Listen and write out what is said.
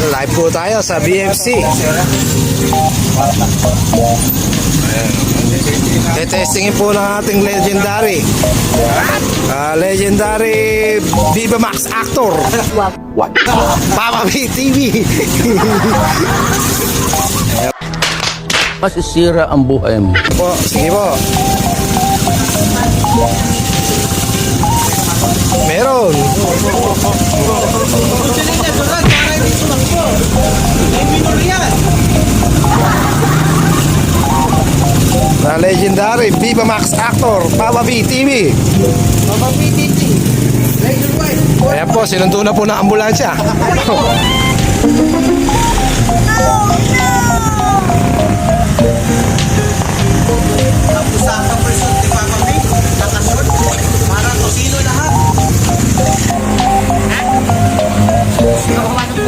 Live po tayo sa BFC. Testingin po ng ating legendary Viva Max actor Papa B TV. Masisira ang buhay mo. Po, sige po. Meron. Na legendary Viva Max actor Papa B TV. Ayan po, sinundo na po ng ambulansya.